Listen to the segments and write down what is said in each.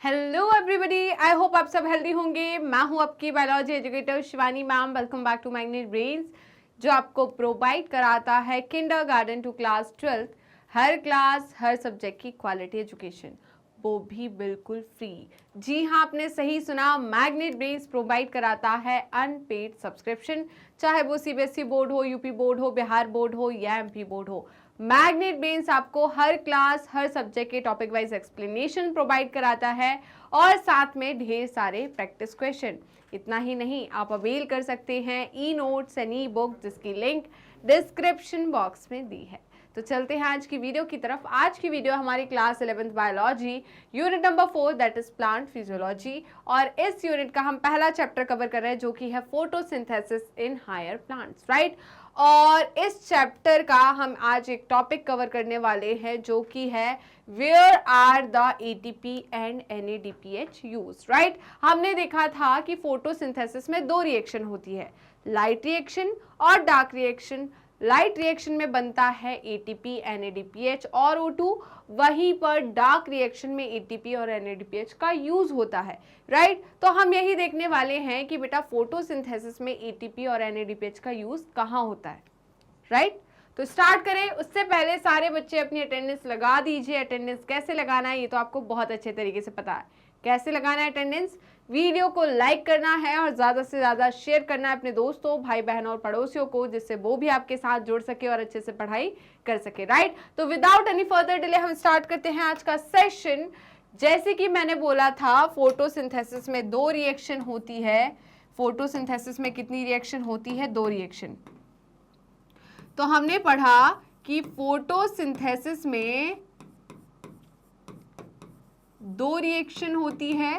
Hello everybody, I hope आप सब healthy होंगे। मैं हूं आपकी biology educator Shivani ma'am. Welcome back to magnet brains, जो आपको प्रोवाइड कराता है किंडरगार्टन टू क्लास 12 हर क्लास हर सब्जेक्ट की क्वालिटी एजुकेशन, वो भी बिल्कुल फ्री। जी हाँ, आपने सही सुना, मैग्नेट ब्रेन्स प्रोवाइड कराता है अनपेड सब्सक्रिप्शन, चाहे वो सीबीएसई बोर्ड हो, यूपी बोर्ड हो, बिहार बोर्ड हो या एमपी बोर्ड हो। मैग्नेट ब्रेन्स आपको हर क्लास हर सब्जेक्ट के टॉपिक वाइज एक्सप्लेनेशन प्रोवाइड कराता है और साथ में ढेर सारे प्रैक्टिस क्वेश्चन। इतना ही नहीं, आप अवेल कर सकते हैं e notes and E book, जिसकी लिंक डिस्क्रिप्शन बॉक्स में दी है। तो चलते हैं आज की वीडियो की तरफ। आज की वीडियो हमारी class 11th biology unit number 4 that is plant physiology, और इस यूनिट का हम पहला चैप्टर कवर कर रहे हैं जो कि है photosynthesis in higher plants, right. और इस चैप्टर का हम आज एक टॉपिक कवर करने वाले हैं जो कि है where are the ATP and NADPH use, right. हमने देखा था कि फोटोसिंथेसिस में दो रिएक्शन होती है, लाइट रिएक्शन और डार्क रिएक्शन। लाइट रिएक्शन में बनता है एटीपी एनएडीपीएच और O2, वहीं पर डार्क रिएक्शन में एटीपी और एनएडीपीएच का यूज होता है, राइट। तो हम यही देखने वाले हैं कि बेटा फोटोसिंथेसिस में एटीपी और एनएडीपीएच का यूज कहाँ होता है, राइट। तो स्टार्ट करें उससे पहले सारे बच्चे अपनी अटेंडेंस लगा दीजिए। अटेंडेंस कैसे लगाना है ये तो आपको बहुत अच्छे तरीके से पता है। कैसे लगाना है अटेंडेंस? वीडियो को लाइक करना है और ज़्यादा से ज़्यादा शेयर करना है अपने दोस्तों, भाई बहनों और पड़ोसियों को, जिससे वो भी आपके साथ जुड़ सके और अच्छे से पढ़ाई कर सके, राइट। तो विदाउट एनी फर्दर डिले हम स्टार्ट करते हैं आज का सेशन। जैसे कि मैंने बोला था, फोटोसिंथेसिस में दो रिएक्शन होती है। फोटोसिंथेसिस में कितनी रिएक्शन होती है? दो रिएक्शन। तो हमने पढ़ा कि फोटोसिंथेसिस में दो रिएक्शन होती है,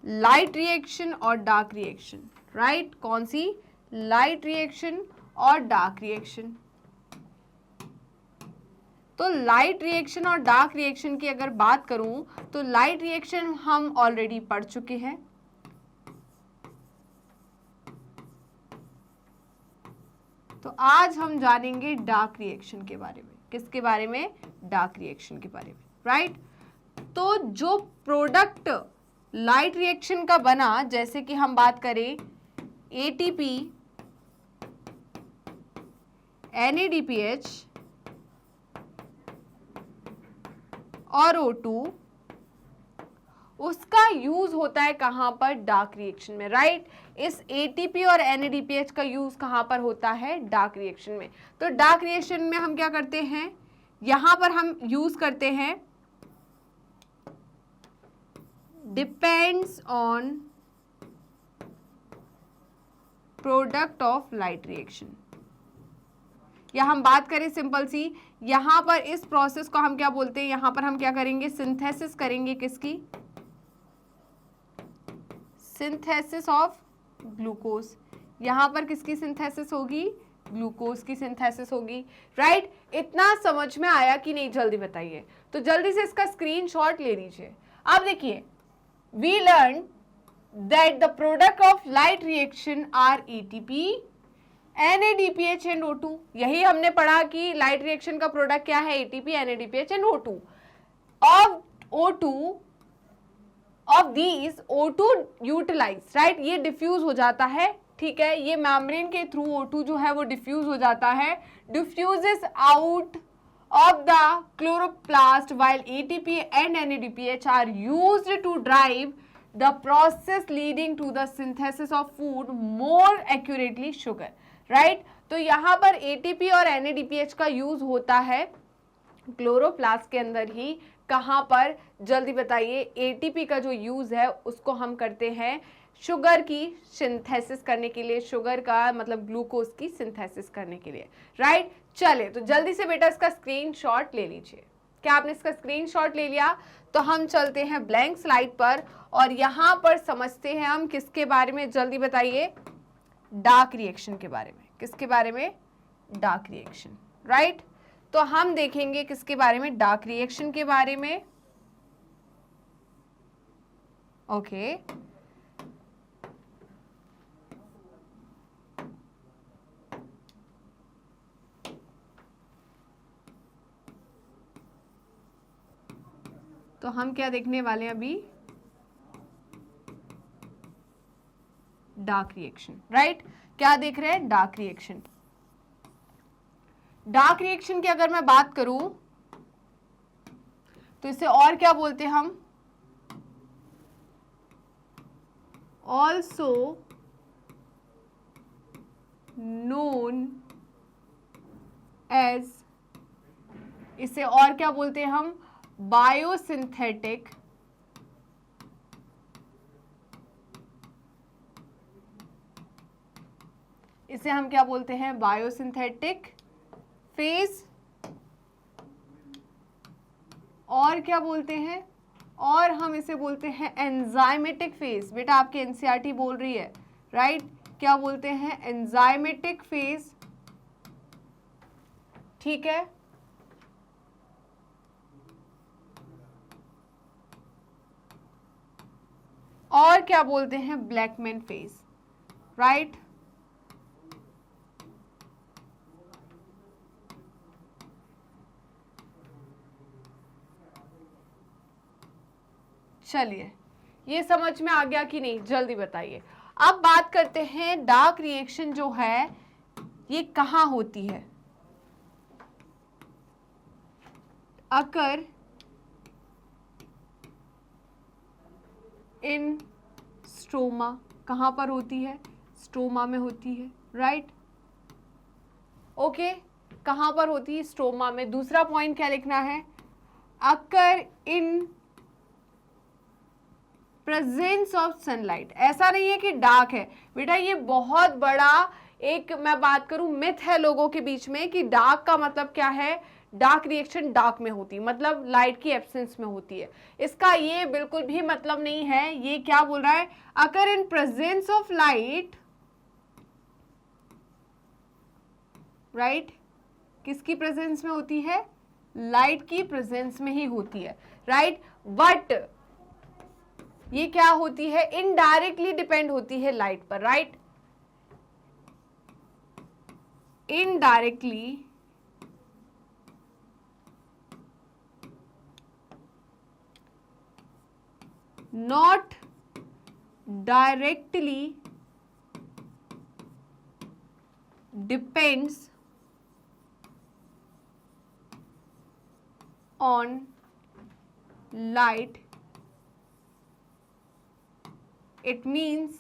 लाइट रिएक्शन और डार्क रिएक्शन, राइट। कौन सी? लाइट रिएक्शन और डार्क रिएक्शन। तो लाइट रिएक्शन और डार्क रिएक्शन की अगर बात करूं तो लाइट रिएक्शन हम ऑलरेडी पढ़ चुके हैं। तो आज हम जानेंगे डार्क रिएक्शन के बारे में। किसके बारे में? डार्क रिएक्शन के बारे में, राइट। तो जो प्रोडक्ट लाइट रिएक्शन का बना, जैसे कि हम बात करें एटीपी, एनएडीपीएच और O2, उसका यूज होता है कहां पर? डार्क रिएक्शन में, राइट। इस एटीपी और एनएडीपीएच का यूज कहां पर होता है? डार्क रिएक्शन में। तो डार्क रिएक्शन में हम क्या करते हैं? यहां पर हम यूज करते हैं depends on product of light reaction. या हम बात करें सिंपल सी, यहां पर इस प्रोसेस को हम क्या बोलते हैं? यहां पर हम क्या करेंगे? सिंथेसिस करेंगे। किसकी? Synthesis of glucose. यहां पर किसकी सिंथेसिस होगी? ग्लूकोज की सिंथेसिस होगी, राइट। इतना समझ में आया कि नहीं? जल्दी बताइए। तो जल्दी से इसका स्क्रीनशॉट ले लीजिए। अब देखिए, we learn that the product of light reaction are ATP, NADPH and O2। यही हमने पढ़ा कि लाइट रिएक्शन का प्रोडक्ट क्या है? ATP, NADPH and O2। Of these O2 utilise, right. ये डिफ्यूज हो जाता है, ठीक है। ये मेम्ब्रेन के थ्रू O2 जो है वो डिफ्यूज हो जाता है, diffuses out of the chloroplast, while ATP and NADPH are used to drive the process leading to the synthesis of food, more accurately sugar, right। तो यहाँ पर ATP और NADPH का यूज होता है क्लोरोप्लास्ट के अंदर ही। कहाँ पर? जल्दी बताइए। ATP का जो यूज है उसको हम करते हैं शुगर की सिंथेसिस करने के लिए, शुगर का मतलब ग्लूकोज की सिंथेसिस करने के लिए, राइट। चले तो जल्दी से बेटा इसका स्क्रीनशॉट ले लीजिए। क्या आपने इसका स्क्रीनशॉट ले लिया? तो हम चलते हैं ब्लैंक स्लाइड पर और यहां पर समझते हैं हम किसके बारे में? जल्दी बताइए। डार्क रिएक्शन के बारे में। किसके बारे में? Dark reaction, right. तो हम देखेंगे किसके बारे में? डार्क रिएक्शन के बारे में, ओके। तो हम क्या देखने वाले हैं अभी, डार्क रिएक्शन, राइट। क्या देख रहे हैं, डार्क रिएक्शन। डार्क रिएक्शन की अगर मैं बात करूं तो इसे और क्या बोलते हैं हम, ऑल्सो नोन एज, इसे और क्या बोलते हैं हम, बायोसिंथेटिक इसे हम क्या बोलते हैं, बायोसिंथेटिक फेज। और क्या बोलते हैं, और हम इसे बोलते हैं एंजाइमेटिक फेज। बेटा आपकी एनसीईआरटी बोल रही है, राइट। क्या बोलते हैं, एंजाइमेटिक फेज, ठीक है। और क्या बोलते हैं, ब्लैकमैन फेज, राइट। चलिए, ये समझ में आ गया कि नहीं, जल्दी बताइए। अब बात करते हैं डार्क रिएक्शन जो है ये कहाँ होती है। अकर इन स्ट्रोमा, कहाँ पर होती है, स्ट्रोमा में होती है, राइट। ओके, कहाँ पर होती है, स्ट्रोमा में। दूसरा पॉइंट क्या लिखना है, अकर इन प्रेजेंस ऑफ सनलाइट। ऐसा नहीं है कि डार्क है बेटा, ये बहुत बड़ा एक मैं बात करूं मिथ है लोगों के बीच में कि डार्क का मतलब क्या है, डार्क रिएक्शन डार्क में होती है मतलब लाइट की एब्सेंस में होती है। इसका ये बिल्कुल भी मतलब नहीं है। ये क्या बोल रहा है, अगर in presence of light, right, किसकी प्रेजेंस में होती है, लाइट की प्रेजेंस में ही होती है, राइट। बट ये क्या होती है, इनडायरेक्टली डिपेंड होती है लाइट पर, right. Indirectly not directly depends on light, it means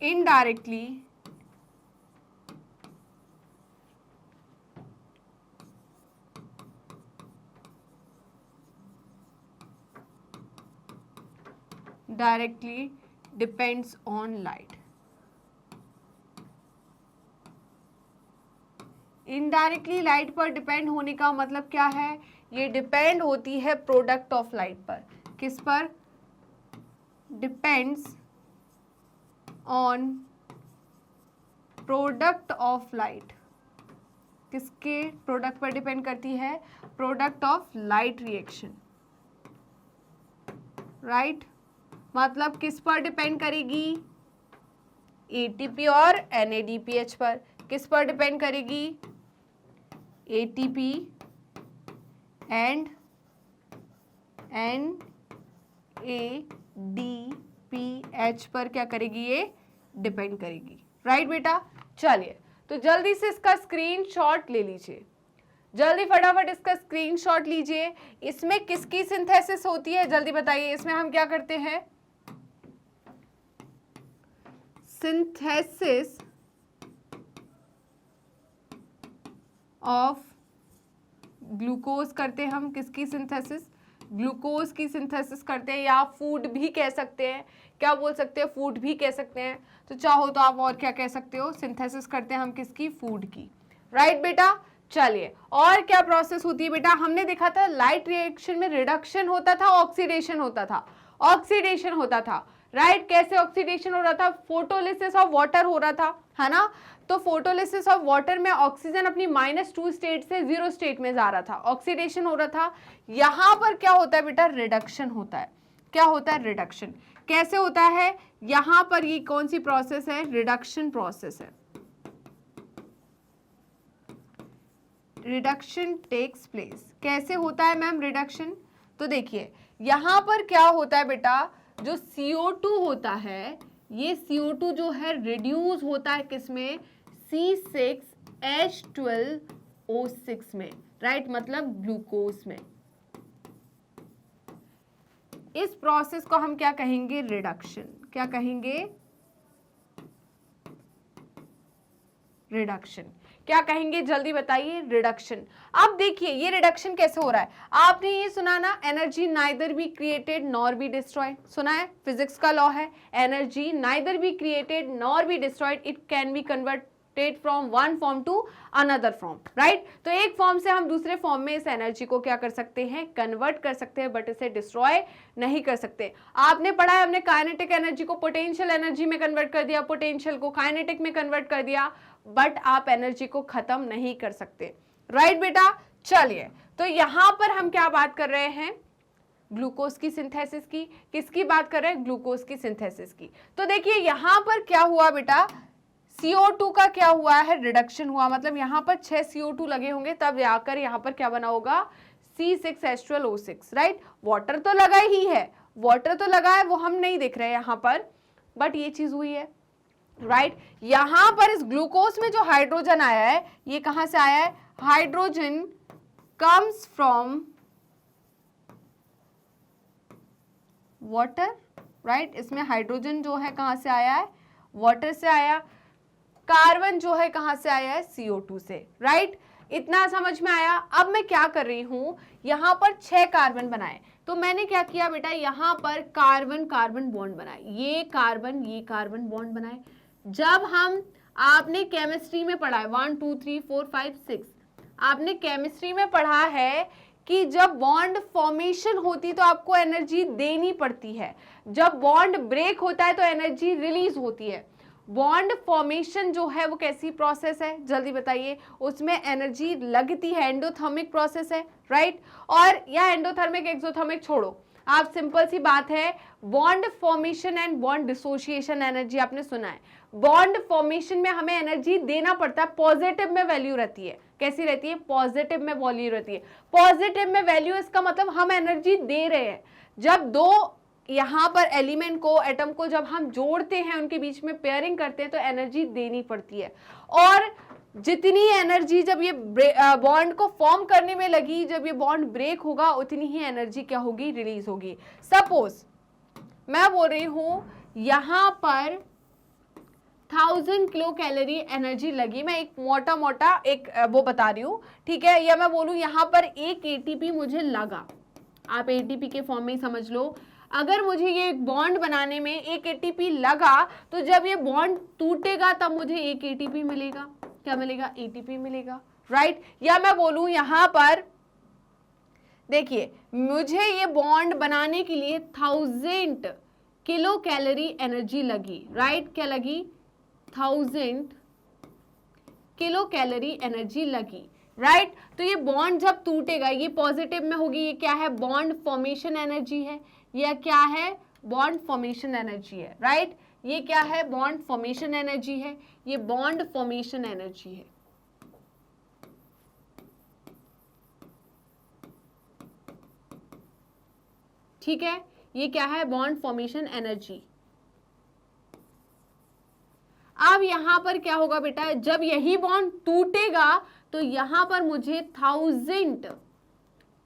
indirectly directly depends on light। Indirectly light पर डिपेंड होने का मतलब क्या है, ये डिपेंड होती है प्रोडक्ट ऑफ लाइट पर। किस पर, depends on product of light. किसके प्रोडक्ट पर डिपेंड करती है, product of light reaction, right. मतलब किस पर डिपेंड करेगी, एटीपी और एनएडीपीएच पर। किस पर डिपेंड करेगी, एटीपी एंड एनएडीपीएच पर क्या करेगी, ये डिपेंड करेगी, राइट बेटा। चलिए, तो जल्दी से इसका स्क्रीनशॉट ले लीजिए, जल्दी फटाफट इसका स्क्रीनशॉट लीजिए। इसमें किसकी सिंथेसिस होती है, जल्दी बताइए। इसमें हम क्या करते हैं, सिंथेसिस ऑफ ग्लूकोज करते हैं हम। किसकी सिंथेसिस, ग्लूकोज की सिंथेसिस करते हैं, या फूड भी कह सकते हैं। क्या बोल सकते हैं, फूड भी कह सकते हैं। तो चाहो तो आप और क्या कह सकते हो, सिंथेसिस करते हैं हम किसकी, फूड की, राइट बेटा। चलिए, और क्या प्रोसेस होती है बेटा, हमने देखा था लाइट रिएक्शन में रिडक्शन होता था, ऑक्सीडेशन होता था, ऑक्सीडेशन होता था, राइट। कैसे ऑक्सीडेशन हो रहा था, फोटोलिसिस ऑफ वाटर हो रहा था, है ना। तो फोटोलिसिस ऑफ वाटर में ऑक्सीजन अपनी -2 स्टेट से 0 स्टेट में जा रहा था, ऑक्सीडेशन हो रहा था। यहां पर क्या होता है बेटा, रिडक्शन होता है। क्या होता है, रिडक्शन। कैसे होता है, यहां पर ये कौन सी प्रोसेस है, रिडक्शन प्रोसेस है। Reduction takes place. कैसे होता है मैम रिडक्शन? तो देखिए यहां पर क्या होता है बेटा, जो CO2 होता है, ये CO2 जो है रिड्यूस होता है किसमें? C6H12O6 में, राइट, मतलब ग्लूकोज में। इस प्रोसेस को हम क्या कहेंगे? रिडक्शन। क्या कहेंगे? रिडक्शन। क्या कहेंगे? जल्दी बताइए। रिडक्शन। अब देखिए ये रिडक्शन कैसे हो रहा है। आपने ये सुना ना, energy neither be created nor be destroyed, सुना है? फिजिक्स का लॉ है, energy neither be created nor be destroyed, it can be converted from one form to another form, right. तो एक फॉर्म से हम दूसरे फॉर्म में इस एनर्जी को क्या कर सकते हैं? कन्वर्ट कर सकते हैं, बट इसे डिस्ट्रॉय नहीं कर सकते। आपने पढ़ा है, हमने काइनेटिक एनर्जी को पोटेंशियल एनर्जी में कन्वर्ट कर दिया, पोटेंशियल को काइनेटिक में कन्वर्ट कर दिया, बट आप एनर्जी को खत्म नहीं कर सकते, राइट बेटा। चलिए, तो यहां पर हम क्या बात कर रहे हैं? ग्लूकोज की सिंथेसिस की। किसकी बात कर रहे हैं? ग्लूकोज की सिंथेसिस की। तो देखिए यहां पर क्या हुआ बेटा, CO2 का क्या हुआ है? रिडक्शन हुआ, मतलब यहां पर 6 CO2 लगे होंगे, तब जाकर यहां पर क्या बना होगा? C6H12O6, right. वाटर तो लगा ही है, वाटर तो लगा है, वो हम नहीं देख रहे हैं यहां पर, बट ये चीज हुई है, राइट। यहां पर इस ग्लूकोज में जो हाइड्रोजन आया है, ये कहां से आया है? Hydrogen comes from water, right. इसमें हाइड्रोजन जो है कहां से आया है? वाटर से आया। कार्बन जो है कहां से आया है? CO2 से, राइट। इतना समझ में आया। अब मैं क्या कर रही हूं, यहां पर 6 कार्बन बनाए, तो मैंने क्या किया बेटा, यहां पर कार्बन कार्बन बॉन्ड बनाए, ये कार्बन बॉन्ड बनाए। जब हम, आपने केमिस्ट्री में पढ़ा है 1 2 3 4 5 6, आपने केमिस्ट्री में पढ़ा है कि जब बॉन्ड फॉर्मेशन होती तो आपको एनर्जी देनी पड़ती है, जब बॉन्ड ब्रेक होता है तो एनर्जी रिलीज होती है। बॉन्ड फॉर्मेशन जो है वो कैसी प्रोसेस है? जल्दी बताइए। उसमें एनर्जी लगती है, एंडोथर्मिक प्रोसेस है, राइट। और या एंडोथर्मिक एक्सोथर्मिक छोड़ो, आप सिंपल सी बात है, bond formation and bond dissociation energy आपने सुना है। बॉन्ड फॉर्मेशन में हमें एनर्जी देना पड़ता है, पॉजिटिव में वैल्यू रहती है। कैसी रहती है? पॉजिटिव में वैल्यू रहती है। पॉजिटिव में वैल्यू, इसका मतलब हम एनर्जी दे रहे हैं। जब दो यहां पर एलिमेंट को, एटम को जब हम जोड़ते हैं, उनके बीच में पेयरिंग करते हैं, तो एनर्जी देनी पड़ती है। और जितनी एनर्जी जब ये बॉन्ड को फॉर्म करने में लगी, जब ये बॉन्ड ब्रेक होगा, उतनी ही एनर्जी क्या होगी? रिलीज होगी। सपोज मैं बोल रही हूं यहां पर 1000 किलो कैलोरी एनर्जी लगी, मैं एक मोटा मोटा एक वो बता रही हूं, ठीक है। या मैं बोलूं यहां पर एक ATP मुझे लगा, आप ATP के फॉर्म में ही समझ लो। अगर मुझे ये बॉन्ड बनाने में एक ATP लगा, तो जब ये बॉन्ड टूटेगा तब मुझे एक ATP मिलेगा। क्या मिलेगा? ATP मिलेगा, राइट। या मैं बोलूं यहां पर देखिए, मुझे ये बॉन्ड बनाने के लिए 1000 किलो कैलोरी एनर्जी लगी, राइट। क्या लगी? 1000 किलो कैलोरी एनर्जी लगी, राइट। तो ये बॉन्ड जब टूटेगा, ये पॉजिटिव में होगी, ये क्या है? बॉन्ड फॉर्मेशन एनर्जी है। यह क्या है? बॉन्ड फॉर्मेशन एनर्जी है, राइट। ये क्या है? बॉन्ड फॉर्मेशन एनर्जी है, ये बॉन्ड फॉर्मेशन एनर्जी है। ठीक है, ये क्या है? Bond formation energy. अब यहां पर क्या होगा बेटा, जब यही बॉन्ड टूटेगा तो यहां पर मुझे 1000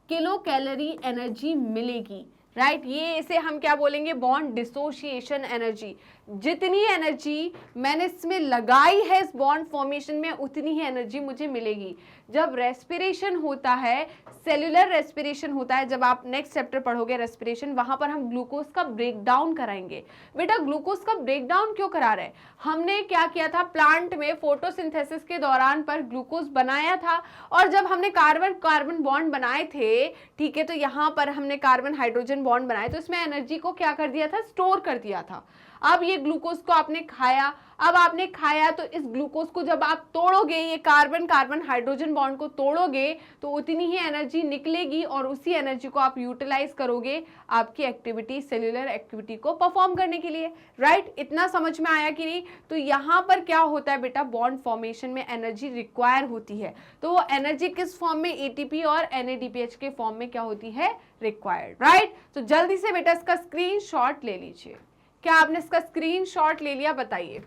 किलो कैलोरी एनर्जी मिलेगी, राइट। ये इसे हम क्या बोलेंगे? Bond dissociation energy. जितनी एनर्जी मैंने इसमें लगाई है इस बॉन्ड फॉर्मेशन में, उतनी ही एनर्जी मुझे मिलेगी। जब रेस्पिरेशन होता है, सेल्यूलर रेस्पिरेशन होता है, जब आप नेक्स्ट चैप्टर पढ़ोगे रेस्पिरेशन, वहां पर हम ग्लूकोज का ब्रेकडाउन कराएंगे। बेटा ग्लूकोज का ब्रेकडाउन क्यों करा रहे हैं? हमने क्या किया था, प्लांट में फोटोसिंथेसिस के दौरान पर ग्लूकोज बनाया था, और जब हमने कार्बन कार्बन बॉन्ड बनाए थे, ठीक है, तो यहाँ पर हमने कार्बन हाइड्रोजन बॉन्ड बनाए, तो इसमें एनर्जी को क्या कर दिया था? स्टोर कर दिया था। अब ये ग्लूकोज को आपने खाया, अब आपने खाया तो इस ग्लूकोज को जब आप तोड़ोगे, ये कार्बन कार्बन हाइड्रोजन बॉन्ड को तोड़ोगे तो उतनी ही एनर्जी निकलेगी और उसी एनर्जी को आप यूटिलाइज करोगे आपकी एक्टिविटी, सेल्यूलर एक्टिविटी को परफॉर्म करने के लिए, राइट। इतना समझ में आया कि नहीं? तो यहाँ पर क्या होता है बेटा, बॉन्ड फॉर्मेशन में एनर्जी रिक्वायर होती है, तो वो एनर्जी किस फॉर्म में, एटीपी और एनएडीपीएच के फॉर्म में क्या होती है, रिक्वायर्ड, राइट। तो जल्दी से बेटा इसका स्क्रीनशॉट ले लीजिए। क्या आपने इसका स्क्रीनशॉट ले लिया? बताइए,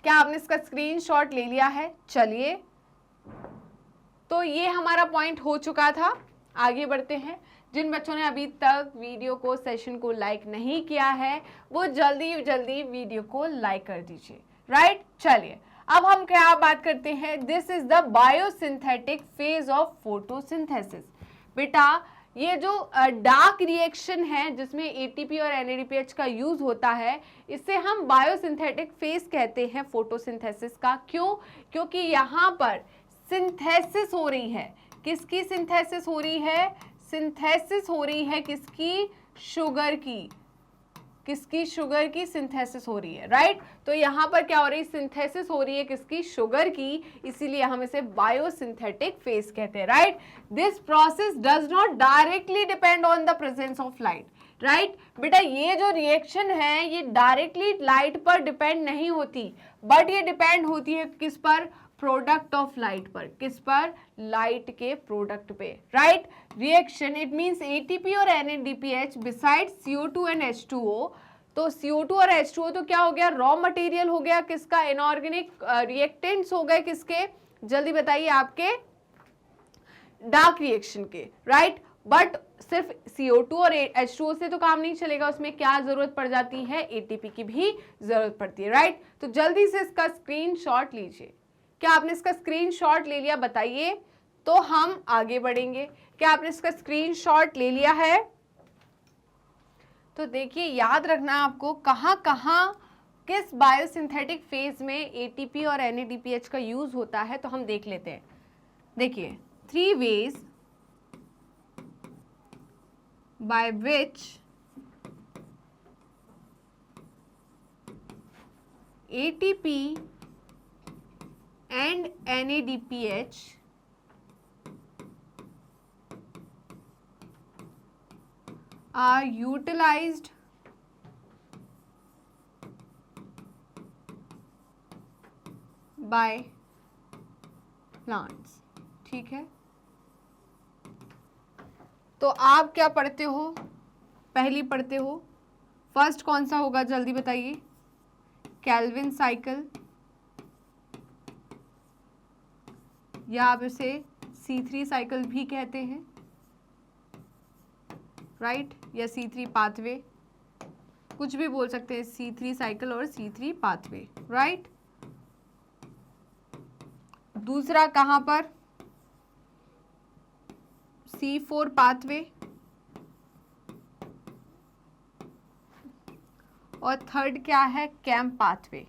क्या आपने इसका स्क्रीनशॉट ले लिया है? चलिए, तो ये हमारा पॉइंट हो चुका था। आगे बढ़ते हैं। जिन बच्चों ने अभी तक वीडियो को, सेशन को लाइक नहीं किया है, वो जल्दी जल्दी वीडियो को लाइक कर दीजिए, राइट। चलिए, अब हम क्या बात करते हैं, this is the biosynthetic phase of photosynthesis. बेटा ये जो डार्क रिएक्शन है जिसमें एटीपी और एनएडीपीएच का यूज होता है, इसे हम बायोसिंथेटिक फेज कहते हैं फोटोसिंथेसिस का। क्यों? क्योंकि यहाँ पर सिंथेसिस हो रही है। किसकी सिंथेसिस हो रही है? सिंथेसिस हो रही है किसकी? शुगर की। किसकी? शुगर की सिंथेसिस हो रही है, राइट। तो यहाँ पर क्या हो रही है? सिंथेसिस हो रही है किसकी? शुगर की, इसीलिए हम इसे बायोसिंथेटिक फेज कहते हैं, right. This process does not directly depend on the presence of light, right. बेटा ये जो रिएक्शन है ये डायरेक्टली लाइट पर डिपेंड नहीं होती, बट ये डिपेंड होती है किस पर? प्रोडक्ट ऑफ लाइट पर। किस पर? लाइट के प्रोडक्ट पे, right. Reaction, it means ATP और NADPH beside CO2 and H2O। तो CO2 और H2O तो क्या हो गया? रॉ मटेरियल हो गया किसका? इनऑर्गेनिक रिएक्टेंट्स हो गए किसके? जल्दी बताइए, आपके डार्क रिएक्शन के, राइट। बट सिर्फ CO2 और H2O से तो काम नहीं चलेगा, उसमें क्या जरूरत पड़ जाती है? एटीपी की भी जरूरत पड़ती है, राइट। तो जल्दी से इसका स्क्रीनशॉट लीजिए। क्या आपने इसका स्क्रीनशॉट ले लिया? बताइए, तो हम आगे बढ़ेंगे। क्या आपने इसका स्क्रीनशॉट ले लिया है? तो देखिए, याद रखना आपको कहाँ कहाँ किस बायोसिंथेटिक फेज में एटीपी और एनएडीपीएच का यूज होता है, तो हम देख लेते हैं। देखिए, 3 ways by which ATP and NADPH are utilized by plants। ठीक है, तो आप क्या पढ़ते हो? पहली पढ़ते हो। फर्स्ट कौन सा होगा? जल्दी बताइए। केल्विन साइकिल, या आप इसे C3 साइकिल भी कहते हैं, राइट, या C3 पाथवे, कुछ भी बोल सकते हैं। C3 साइकिल और C3 पाथवे, राइट। दूसरा कहां पर? C4 पाथवे, और थर्ड क्या है? Camp pathway.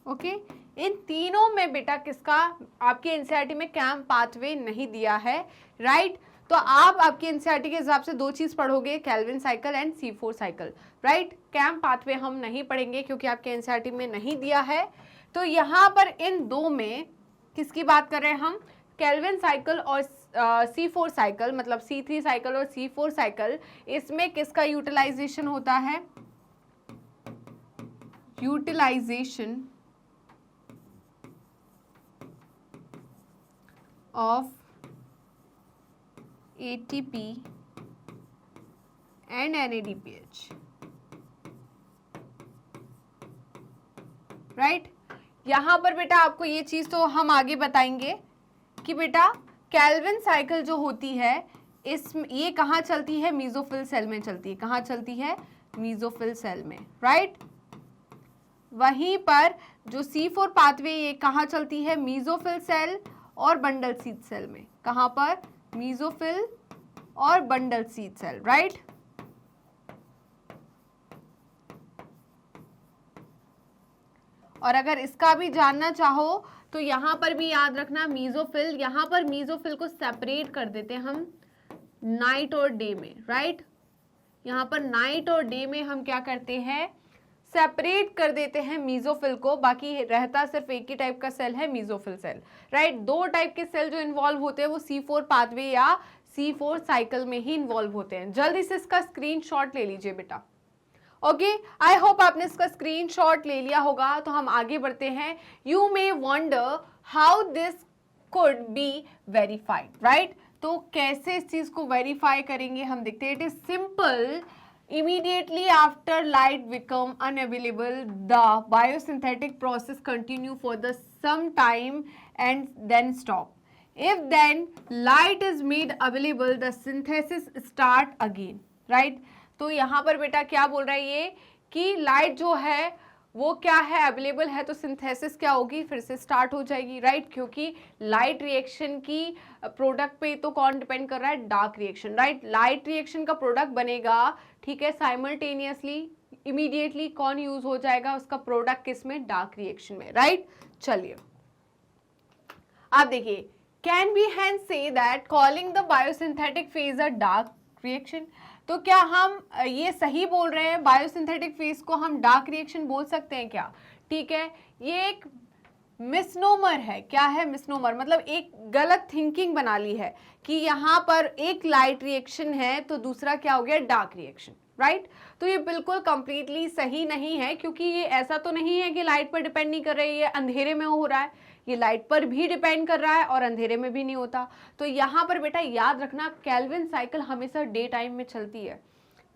ओके, इन तीनों में बेटा किसका आपके एनसीईआरटी में कैम्प पाथवे नहीं दिया है, राइट। तो आप आपके एनसीईआरटी के हिसाब से 2 चीज पढ़ोगे, Calvin cycle and C4 cycle, right. Camp pathway हम नहीं पढ़ेंगे क्योंकि आपके एनसीईआरटी में नहीं दिया है। तो यहाँ पर इन 2 में किसकी बात कर रहे हैं हम? केल्विन साइकिल और C4 साइकिल, मतलब C3 साइकिल और C4 साइकिल, इसमें किसका यूटिलाइजेशन होता है? Utilisation of ATP and NADPH, right. यहां पर बेटा आपको ये चीज तो हम आगे बताएंगे कि बेटा केल्विन साइकिल जो होती है ये कहाँ चलती है? मीजोफिल सेल में चलती है। कहाँ चलती है? मीजोफिल सेल में, राइट। वहीं पर जो C4 पाथवे ये कहाँ चलती है? मीजोफिल सेल और बंडल सीड सेल में। कहां पर? मीजोफिल और बंडल सीड सेल, राइट। और अगर इसका भी जानना चाहो तो यहाँ पर भी याद रखना मीजोफिल, यहाँ पर मीजोफिल को सेपरेट कर देते हैं हम नाइट और डे में, राइट। यहाँ पर नाइट और डे में हम क्या करते हैं, सेपरेट कर देते हैं मीजोफिल को, बाकी रहता सिर्फ एक ही टाइप का सेल है, मीजोफिल सेल, राइट। दो टाइप के सेल जो इन्वॉल्व होते हैं वो C4 पाथवे या C4 साइकिल में ही इन्वॉल्व होते हैं। जल्दी से इसका स्क्रीनशॉट ले लीजिए बेटा। ओके, आई होप आपने इसका स्क्रीनशॉट ले लिया होगा। तो हम आगे बढ़ते हैं। You may wonder how this could be verified, right. तो कैसे इस चीज को वेरीफाई करेंगे हम देखते हैं। It is simple, immediately after light become unavailable the biosynthetic process continue for the some time and then stop। if then light is made available the synthesis start again, right। तो यहाँ पर बेटा क्या बोल रहा है ये कि लाइट जो है वो क्या है, अवेलेबल है, तो सिंथेसिस क्या होगी, फिर से स्टार्ट हो जाएगी, राइट। क्योंकि लाइट रिएक्शन की प्रोडक्ट पे तो कौन डिपेंड कर रहा है, dark reaction, right. Light reaction का प्रोडक्ट बनेगा, ठीक है, साइमल्टेनियसली इमीडिएटली कौन यूज हो जाएगा, उसका प्रोडक्ट किसमें, डार्क रिएक्शन में, राइट। चलिए आप देखिए, can be hand say that calling the biosynthetic phase a dark reaction. तो क्या हम ये सही बोल रहे हैं, बायोसिंथेटिक फेज को हम डार्क रिएक्शन बोल सकते हैं क्या, ठीक है। ये एक मिसनोमर है, क्या है, मिसनोमर, मतलब एक गलत थिंकिंग बना ली है कि यहाँ पर एक लाइट रिएक्शन है तो दूसरा क्या हो गया, डार्क रिएक्शन, राइट। तो ये बिल्कुल कंप्लीटली सही नहीं है, क्योंकि ये ऐसा तो नहीं है कि लाइट पर डिपेंड नहीं कर रही है, अंधेरे में हो रहा है, ये लाइट पर भी डिपेंड कर रहा है और अंधेरे में भी नहीं होता। तो यहाँ पर बेटा याद रखना, केल्विन साइकिल हमेशा डे टाइम में चलती है।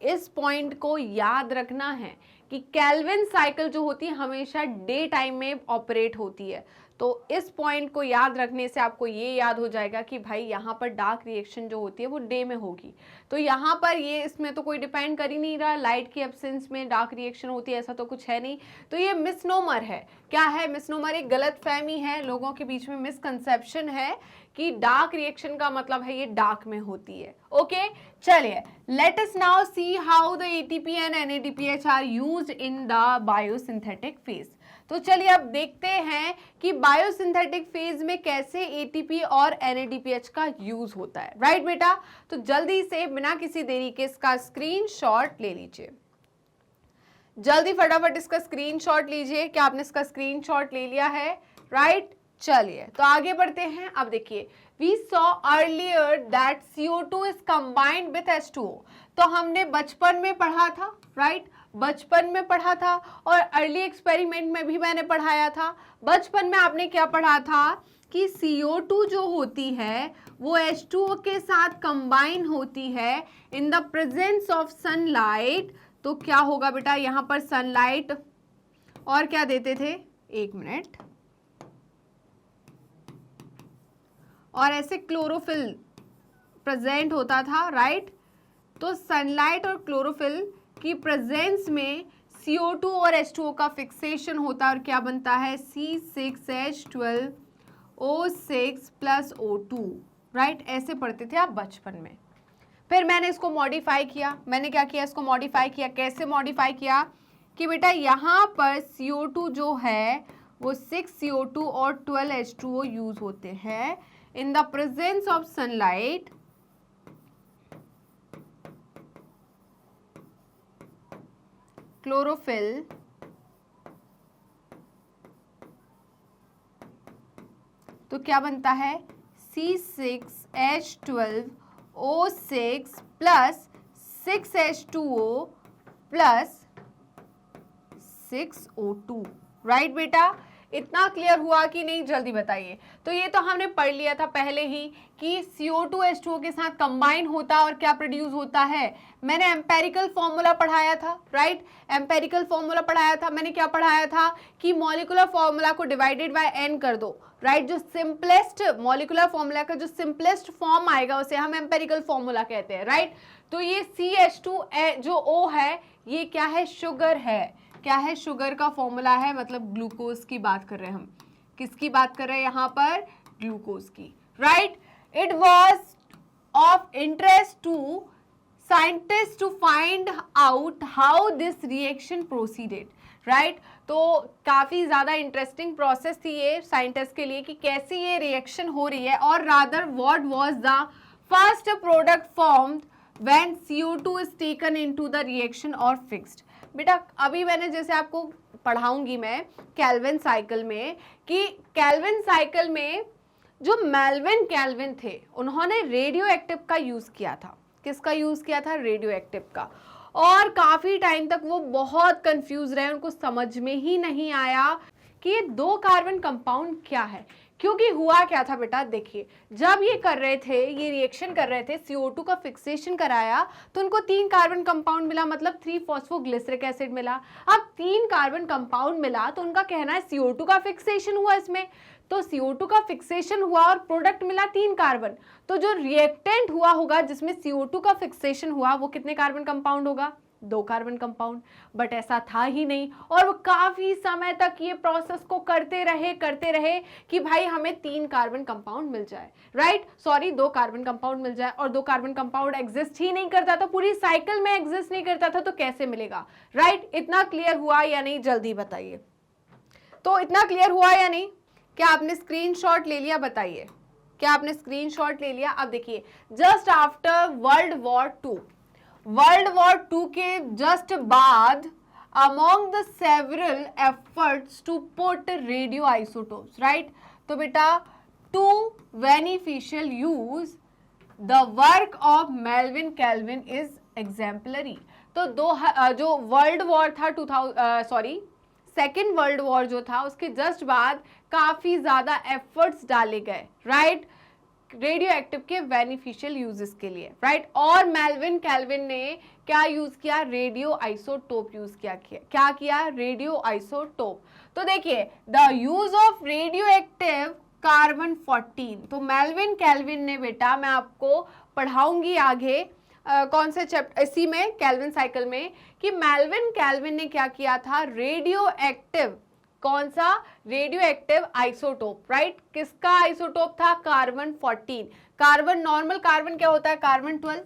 इस पॉइंट को याद रखना है कि केल्विन साइकिल जो होती है हमेशा डे टाइम में ऑपरेट होती है। तो इस पॉइंट को याद रखने से आपको ये याद हो जाएगा कि भाई यहाँ पर डार्क रिएक्शन जो होती है वो डे में होगी। तो यहाँ पर ये इसमें तो कोई डिपेंड कर ही नहीं रहा, लाइट की एब्सेंस में डार्क रिएक्शन होती है, ऐसा तो कुछ है नहीं। तो ये मिसनोमर है, क्या है, मिसनोमर, एक गलत फहमी है, लोगों के बीच में मिसकंसेप्शन है कि डार्क रिएक्शन का मतलब है ये डार्क में होती है। ओके, चलिए let us now see how the ATP and NADPH are used in the biosynthetic phase. तो चलिए अब देखते हैं कि बायोसिंथेटिक फेज में कैसे एटीपी और NADPH का यूज होता है, राइट बेटा। तो जल्दी से बिना किसी देरी के इसका स्क्रीनशॉट ले लीजिए, जल्दी फटाफट इसका स्क्रीनशॉट लीजिए। क्या आपने इसका स्क्रीनशॉट ले लिया है, राइट। चलिए तो आगे बढ़ते हैं। अब देखिए, we saw earlier that CO2 is combined with H2O। तो हमने बचपन में पढ़ा था, राइट, बचपन में पढ़ा था और अर्ली एक्सपेरिमेंट में भी मैंने पढ़ाया था। बचपन में आपने क्या पढ़ा था कि CO2 जो होती है वो H2O के साथ कंबाइन होती है in the presence of sunlight. तो क्या होगा बेटा, यहाँ पर सनलाइट और क्या देते थे, एक मिनट, और ऐसे क्लोरोफिल प्रेजेंट होता था, राइट। तो सनलाइट और क्लोरोफिल की प्रेजेंस में CO2 और H2O का फिक्सेशन होता है और क्या बनता है, C6H12O6 प्लस O2, राइट। ऐसे पढ़ते थे आप बचपन में। फिर मैंने इसको मॉडिफाई किया, मैंने क्या किया, इसको मॉडिफाई किया। कैसे मॉडिफाई किया कि बेटा यहाँ पर CO2 जो है वो 6CO2 और 12H2O यूज होते हैं in the presence of sunlight chlorophyll तो क्या बनता है C6H12O6 plus 6H2O plus 6O2, right बेटा। इतना क्लियर हुआ कि नहीं, जल्दी बताइए। तो ये तो हमने पढ़ लिया था पहले ही कि CO2 H2O के साथ कंबाइन होता है और क्या प्रोड्यूस होता है। मैंने एम्पेरिकल फॉर्मूला पढ़ाया था, राइट, एम्पेरिकल फॉर्मूला पढ़ाया था। मैंने क्या पढ़ाया था कि मॉलिक्यूलर फॉर्मूला को डिवाइडेड बाय n कर दो, राइट। जो सिंपलेस्ट मॉलिक्यूलर फॉर्मूला का जो सिंपलेस्ट फॉर्म आएगा उसे हम एम्पेरिकल फॉर्मूला कहते हैं, राइट। तो ये CH2 जो O है ये क्या है, शुगर है। क्या है, शुगर का फॉर्मूला है, मतलब ग्लूकोज की बात कर रहे हैं हम। किसकी बात कर रहे हैं यहाँ पर, ग्लूकोज की, right. It was of interest to scientist to find out how this reaction proceeded. Right. तो काफी ज्यादा इंटरेस्टिंग प्रोसेस थी ये साइंटिस्ट के लिए कि कैसे ये रिएक्शन हो रही है, और rather what was the first product formed when CO2 is taken into the reaction और फिक्स्ड। बेटा अभी मैंने जैसे आपको पढ़ाऊंगी मैं केल्विन साइकिल में, कि केल्विन साइकिल में जो मेल्विन केल्विन थे उन्होंने रेडियो एक्टिव का यूज किया था। किसका यूज किया था? रेडियो एक्टिव का। और काफी टाइम तक वो बहुत कंफ्यूज रहे, उनको समझ में ही नहीं आया कि ये 2 कार्बन कंपाउंड क्या है। क्योंकि हुआ क्या था बेटा, देखिए जब ये कर रहे थे, ये रिएक्शन कर रहे थे, CO2 का फिक्सेशन कराया तो उनको 3 कार्बन कंपाउंड मिला, मतलब 3-फॉस्फोग्लिसरिक एसिड मिला। अब 3 कार्बन कंपाउंड मिला तो उनका कहना है CO2 का फिक्सेशन हुआ इसमें, तो CO2 का फिक्सेशन हुआ और प्रोडक्ट मिला 3 कार्बन। तो जो रिएक्टेंट हुआ होगा जिसमें CO2 का फिक्सेशन हुआ वो कितने कार्बन कंपाउंड होगा? 2 कार्बन कंपाउंड। बट ऐसा था ही नहीं, और वो काफी समय तक ये प्रोसेस को करते रहे कि भाई हमें 3 कार्बन कंपाउंड मिल जाए, राइट, सॉरी 2 कार्बन कंपाउंड मिल जाए। और 2 कार्बन कंपाउंड एग्जिस्ट ही नहीं करता था, पूरी साइकिल में एग्जिस्ट नहीं करता था, तो कैसे मिलेगा, राइट। इतना क्लियर हुआ या नहीं, जल्दी बताइए। तो इतना क्लियर हुआ या नहीं? क्या आपने स्क्रीनशॉट ले लिया? बताइए, क्या आपने स्क्रीनशॉट ले लिया? अब देखिए, जस्ट आफ्टर वर्ल्ड वॉर 2 के जस्ट बाद, among the several efforts to put radioisotopes, right, तो बेटा to beneficial use, the work of Melvin Kelvin is exemplary। तो जो वर्ल्ड वॉर था सेकेंड वर्ल्ड वॉर जो था उसके जस्ट बाद काफी ज्यादा एफर्ट्स डाले गए, राइट, रेडियो एक्टिव के बेनिफिशियल यूजेस के लिए, राइट। और मेल्विन केल्विन ने क्या यूज किया? रेडियो आइसोटोप यूज किया। क्या किया? Radio isotope. तो देखिए, the use of radio active carbon 14, तो मेल्विन केल्विन ने बेटा, मैं आपको पढ़ाऊंगी आगे कौन से चैप्टर, इसी में केल्विन साइकिल में, कि मेल्विन केल्विन ने क्या किया था? रेडियो एक्टिव, कौन सा? Radio active isotope, right. किसका आइसोटोप था? कार्बन 14। कार्बन, नॉर्मल कार्बन क्या होता है? Carbon 12,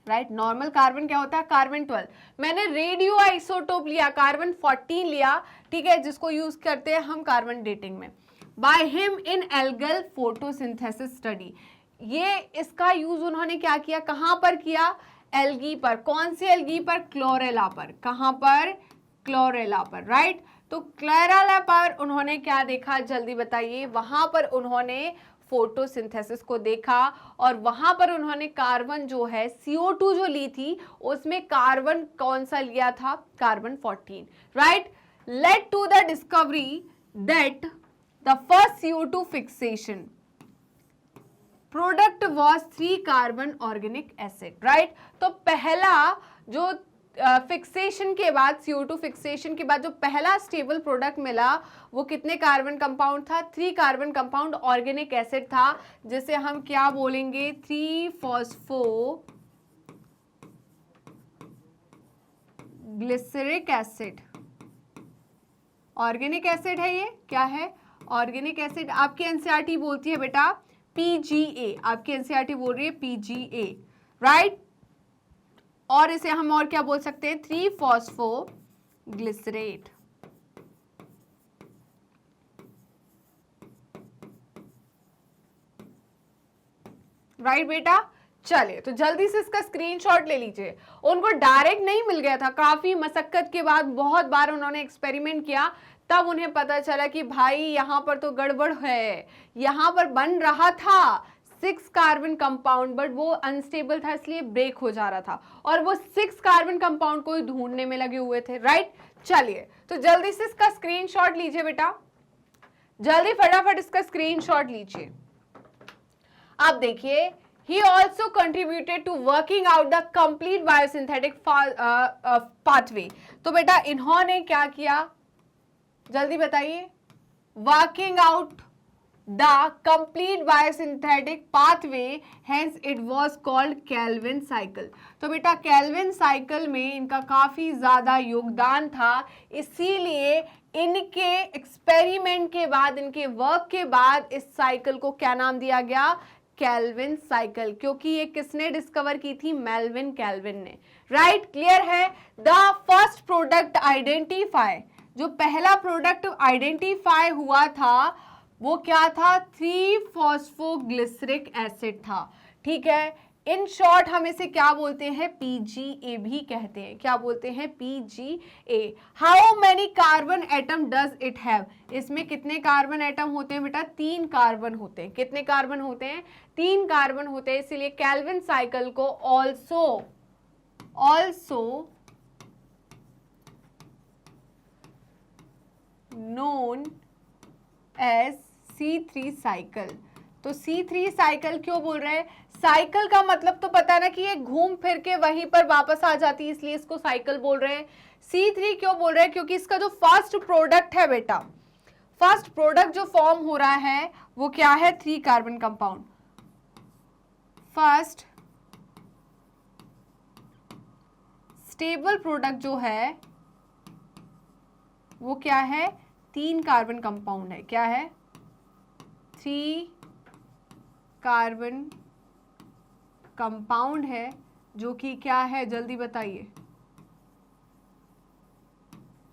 right. नॉर्मल कार्बन क्या होता है? कार्बन 12। मैंने रेडियो आइसोटोप लिया, कार्बन 14 लिया, ठीक है, जिसको यूज करते हैं हम कार्बन डेटिंग में। By him in algal photosynthesis study, ये इसका यूज उन्होंने क्या किया? कहां पर किया? एल्गी पर। कौन सी एल्गी पर? क्लोरेला पर। कहां पर? क्लोरेला पर, राइट। तो क्लोरेला पर उन्होंने क्या देखा? जल्दी बताइए। वहां पर उन्होंने फोटोसिंथेसिस को देखा, और वहां पर उन्होंने कार्बन जो है CO2 जो ली थी उसमें कार्बन कौन सा लिया था? Carbon 14, right. Led to the discovery that the first CO2 fixation product was 3 carbon organic acid, right. तो पहला जो फिक्सेशन के बाद, CO2 फिक्सेशन के बाद जो पहला स्टेबल प्रोडक्ट मिला वो कितने कार्बन कंपाउंड था? 3 कार्बन कंपाउंड ऑर्गेनिक एसिड था, जिसे हम क्या बोलेंगे? 3-फॉस्फो ग्लिसरिक एसिड। ऑर्गेनिक एसिड है ये, क्या है? Organic acid. आपकी एनसीईआरटी बोलती है बेटा PGA, आपकी एनसीईआरटी बोल रही है PGA, राइट। और इसे हम और क्या बोल सकते हैं? 3-फॉस्फो ग्लिसरेट, राइट बेटा। चलिए, तो जल्दी से इसका स्क्रीनशॉट ले लीजिए। उनको डायरेक्ट नहीं मिल गया था, काफी मशक्कत के बाद बहुत बार उन्होंने एक्सपेरिमेंट किया, तब उन्हें पता चला कि भाई यहां पर तो गड़बड़ है। यहां पर बन रहा था 6 कार्बन कंपाउंड, बट वो अनस्टेबल था इसलिए ब्रेक हो जा रहा था, और वो 6 कार्बन कंपाउंड को ढूंढने में लगे हुए थे, राइट। चलिए, तो जल्दी से इसका स्क्रीनशॉट लीजिए बेटा, जल्दी फटाफट इसका स्क्रीनशॉट लीजिए। आप देखिए, he also contributed to working out the complete biosynthetic pathway। तो बेटा इन्होंने क्या किया? जल्दी बताइए। Working out the complete biosynthetic pathway, hence it was called Calvin cycle. तो बेटा केल्विन साइकिल में इनका काफी ज्यादा योगदान था, इसीलिए इनके एक्सपेरिमेंट के बाद, इनके वर्क के बाद इस साइकिल को क्या नाम दिया गया? केल्विन साइकिल, क्योंकि ये किसने डिस्कवर की थी? मेल्विन केल्विन ने। राइट, क्लियर है। द फर्स्ट प्रोडक्ट आइडेंटिफाई, जो पहला प्रोडक्ट आइडेंटिफाई हुआ था वो क्या था? 3-फॉस्फोग्लिसरिक एसिड था। ठीक है, इन शॉर्ट हम इसे क्या बोलते हैं? PGA भी कहते हैं। क्या बोलते हैं? PGA। How many carbon atom does it have? इसमें कितने कार्बन एटम होते हैं बेटा? 3 कार्बन होते हैं। कितने कार्बन होते हैं? 3 कार्बन होते हैं। इसलिए केल्विन साइकिल को also known as C3 cycle. तो C3 साइकिल क्यों बोल रहे हैं? साइकिल का मतलब तो पता है ना कि ये घूम फिर के वहीं पर वापस आ जाती है, इसलिए इसको साइकिल बोल रहे हैं। C3 क्यों बोल रहे हैं? क्योंकि इसका जो फर्स्ट प्रोडक्ट है बेटा, फर्स्ट प्रोडक्ट जो फॉर्म हो रहा है वो क्या है? 3 carbon compound. First stable product जो है वो क्या है? 3 कार्बन कंपाउंड है। क्या है? 3 कार्बन कंपाउंड है, जो कि क्या है? जल्दी बताइए,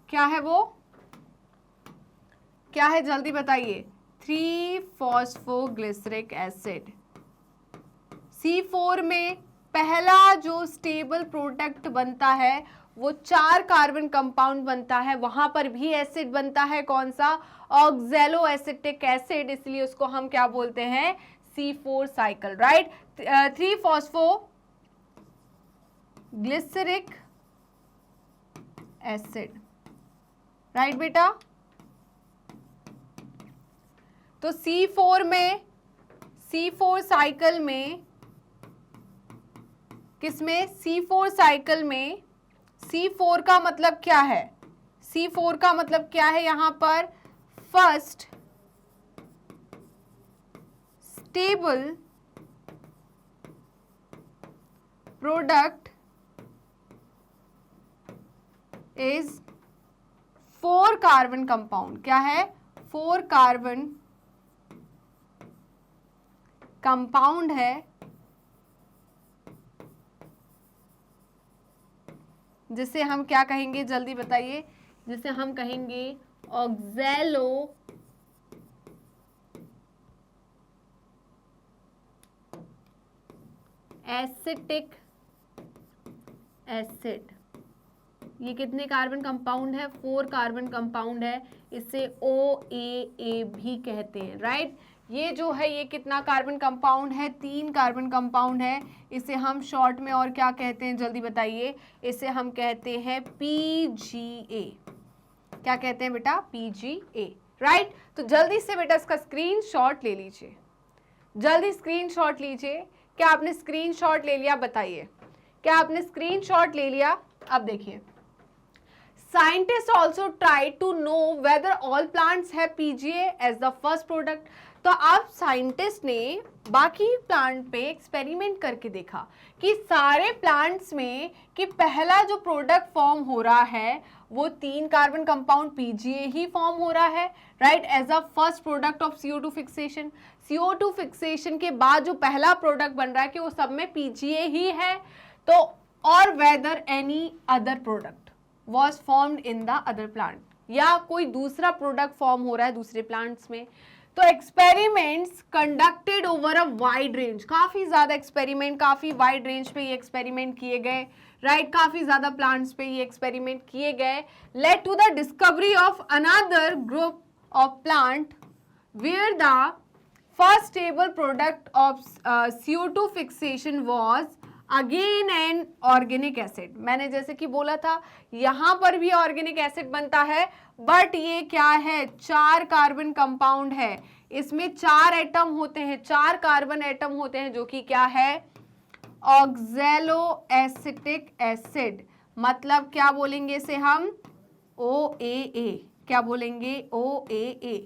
क्या है वो? क्या है? जल्दी बताइए। 3-फॉस्फोग्लिसरिक एसिड। C4 में पहला जो स्टेबल प्रोडक्ट बनता है वो 4 कार्बन कंपाउंड बनता है, वहां पर भी एसिड बनता है। कौन सा? ऑक्सैलो एसिटिक एसिड, इसलिए उसको हम क्या बोलते हैं? C4 cycle. Right, 3-फॉस्फोग्लिसरिक acid. Right बेटा, तो C4 साइकिल में किसमें? C4 साइकिल में C4 का मतलब क्या है? C4 का मतलब क्या है? यहां पर first stable product is 4 carbon compound. क्या है? 4 कार्बन कंपाउंड है, जिसे हम क्या कहेंगे? जल्दी बताइए। जिसे हम कहेंगे ऑक्सैलो एसिटिक एसिड। ये कितने कार्बन कंपाउंड है? 4 कार्बन कंपाउंड है। इसे OAA भी कहते हैं। राइट, ये जो है ये कितना कार्बन कंपाउंड है? 3 कार्बन कंपाउंड है। इसे हम शॉर्ट में और क्या कहते हैं? जल्दी बताइए। इसे हम कहते हैं PGA। क्या कहते हैं बेटा? PGA। राइट, तो जल्दी से बेटा इसका स्क्रीनशॉट ले लीजिए। जल्दी स्क्रीनशॉट लीजिए। क्या आपने स्क्रीनशॉट ले लिया? बताइए, क्या आपने स्क्रीनशॉट ले लिया? अब देखिए, scientist also try to know whether all plants have PGA as the first product. तो अब साइंटिस्ट ने बाकी प्लांट पे एक्सपेरिमेंट करके देखा कि सारे प्लांट्स में कि पहला जो प्रोडक्ट फॉर्म हो रहा है वो 3 कार्बन कंपाउंड PGA ही फॉर्म हो रहा है। Right, as a first product of CO2 fixation. CO2 fixation के बाद जो पहला प्रोडक्ट बन रहा है कि वो सब में PGA ही है। तो और whether any other product was formed in the other plant, या कोई दूसरा प्रोडक्ट फॉर्म हो रहा है दूसरे प्लांट्स में। तो experiments conducted over a wide range, काफी ज्यादा एक्सपेरिमेंट, काफी वाइड रेंज पे ये एक्सपेरिमेंट किए गए। राइट, काफी ज्यादा प्लांट्स पे ये एक्सपेरिमेंट किए गए, led to the discovery of another group of plant where the first stable product of CO2 fixation was again an organic acid. मैंने जैसे कि बोला था यहां पर भी ऑर्गेनिक एसिड बनता है, बट ये क्या है? 4 कार्बन कंपाउंड है। इसमें 4 एटम होते हैं, 4 कार्बन एटम होते हैं, जो कि क्या है? Oxalo acetic acid. मतलब क्या बोलेंगे इसे हम? OAA। क्या बोलेंगे? OAA।